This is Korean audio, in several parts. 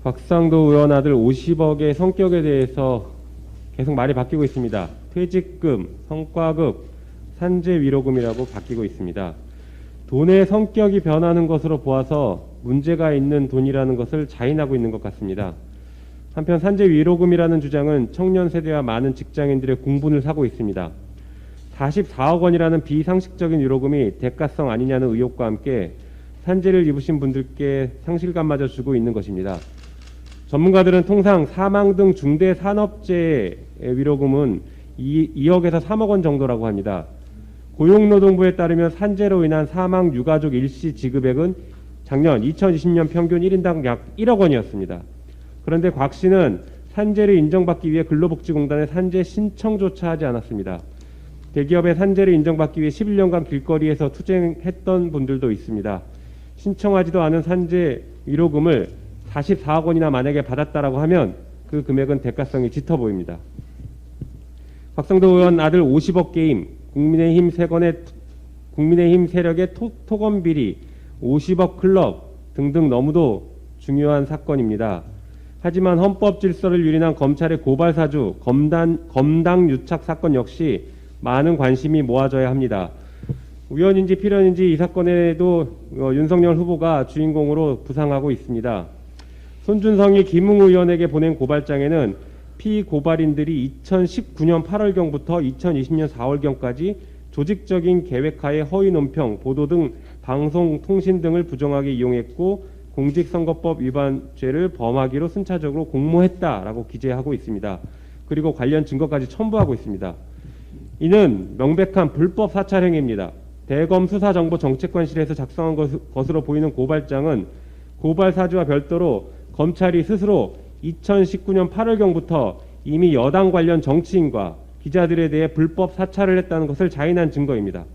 곽상도 의원 아들 50억의 성격에 대해서 계속 말이 바뀌고 있습니다. 퇴직금, 성과급, 산재 위로금이라고 바뀌고 있습니다. 돈의 성격이 변하는 것으로 보아서 문제가 있는 돈이라는 것을 자인하고 있는 것 같습니다. 한편 산재 위로금이라는 주장은 청년 세대와 많은 직장인들의 공분을 사고 있습니다. 44억 원이라는 비상식적인 위로금이 대가성 아니냐는 의혹과 함께 산재를 입으신 분들께 상실감마저 주고 있는 것입니다. 전문가들은 통상 사망 등 중대 산업재해 위로금은 2억에서 3억 원 정도라고 합니다. 고용노동부에 따르면 산재로 인한 사망 유가족 일시 지급액은 작년 2020년 평균 1인당 약 1억 원이었습니다. 그런데 곽 씨는 산재를 인정받기 위해 근로복지공단에 산재 신청조차 하지 않았습니다. 대기업의 산재를 인정받기 위해 11년간 길거리에서 투쟁했던 분들도 있습니다. 신청하지도 않은 산재 위로금을 44억 원이나 만약에 받았다라고 하면 그 금액은 대가성이 짙어 보입니다. 곽상도 의원 아들 50억 게임, 국민의힘 세력의 토건 비리, 50억 클럽 등등 너무도 중요한 사건입니다. 하지만 헌법 질서를 유린한 검찰의 고발 사주, 검당 유착 사건 역시 많은 관심이 모아져야 합니다. 우연인지 필연인지 이 사건에도 윤석열 후보가 주인공으로 부상하고 있습니다. 손준성이 김웅 의원에게 보낸 고발장에는 피고발인들이 2019년 8월경부터 2020년 4월경까지 조직적인 계획하에 허위 논평, 보도 등 방송, 통신 등을 부정하게 이용했고 공직선거법 위반 죄를 범하기로 순차적으로 공모했다라고 기재하고 있습니다. 그리고 관련 증거까지 첨부하고 있습니다. 이는 명백한 불법 사찰 행위입니다. 대검 수사정보정책관실에서 작성한 것으로 보이는 고발장은 고발 사주와 별도로 검찰이 스스로 2019년 8월경부터 이미 여당 관련 정치인과 기자들에 대해 불법 사찰을 했다는 것을 자인한 증거입니다.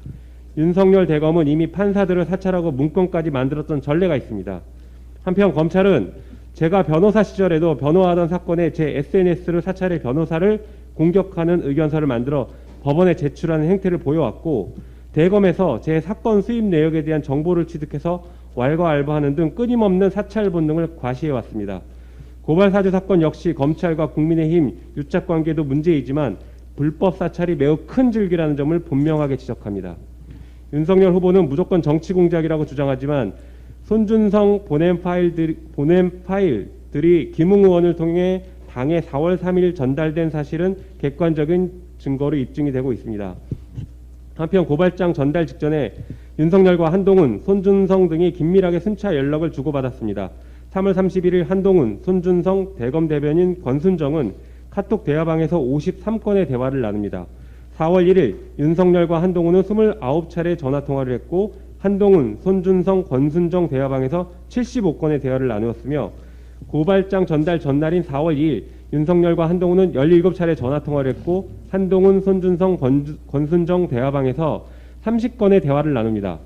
윤석열 대검은 이미 판사들을 사찰하고 문건까지 만들었던 전례가 있습니다. 한편 검찰은 제가 변호사 시절에도 변호하던 사건에 제 SNS를 사찰해 변호사를 공격하는 의견서를 만들어 법원에 제출하는 행태를 보여왔고, 대검에서 제 사건 수입 내역에 대한 정보를 취득해서 왈가왈부하는 등 끊임없는 사찰 본능을 과시해왔습니다. 고발사주 사건 역시 검찰과 국민의힘 유착관계도 문제이지만 불법 사찰이 매우 큰 줄기라는 점을 분명하게 지적합니다. 윤석열 후보는 무조건 정치 공작이라고 주장하지만 손준성 보냄 파일들이 김웅 의원을 통해 당에 4월 3일 전달된 사실은 객관적인 증거로 입증이 되고 있습니다. 한편 고발장 전달 직전에 윤석열과 한동훈, 손준성 등이 긴밀하게 순차 연락을 주고받았습니다. 3월 31일 한동훈, 손준성, 대검 대변인 권순정은 카톡 대화방에서 53건의 대화를 나눕니다. 4월 1일 윤석열과 한동훈은 29차례 전화통화를 했고 한동훈, 손준성, 권순정 대화방에서 75건의 대화를 나누었으며 고발장 전달 전날인 4월 2일 윤석열과 한동훈은 17차례 전화통화를 했고 한동훈, 손준성, 권순정 대화방에서 30건의 대화를 나눕니다.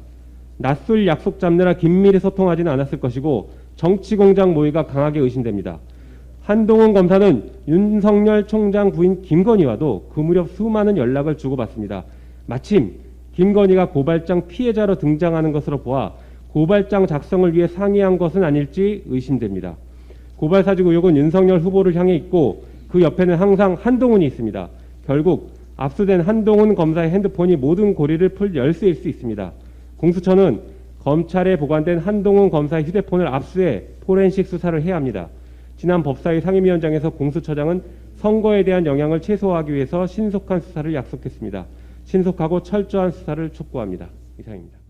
낮술 약속 잡느라 긴밀히 소통하지는 않았을 것이고 정치공작 모의가 강하게 의심됩니다. 한동훈 검사는 윤석열 총장 부인 김건희와도 그 무렵 수많은 연락을 주고받습니다. 마침 김건희가 고발장 피해자로 등장하는 것으로 보아 고발장 작성을 위해 상의한 것은 아닐지 의심됩니다. 고발사주 의혹은 윤석열 후보를 향해 있고 그 옆에는 항상 한동훈이 있습니다. 결국 압수된 한동훈 검사의 핸드폰이 모든 고리를 풀 열쇠일 수 있습니다. 공수처는 검찰에 보관된 한동훈 검사의 휴대폰을 압수해 포렌식 수사를 해야 합니다. 지난 법사위 상임위원장에서 공수처장은 선거에 대한 영향을 최소화하기 위해서 신속한 수사를 약속했습니다. 신속하고 철저한 수사를 촉구합니다. 이상입니다.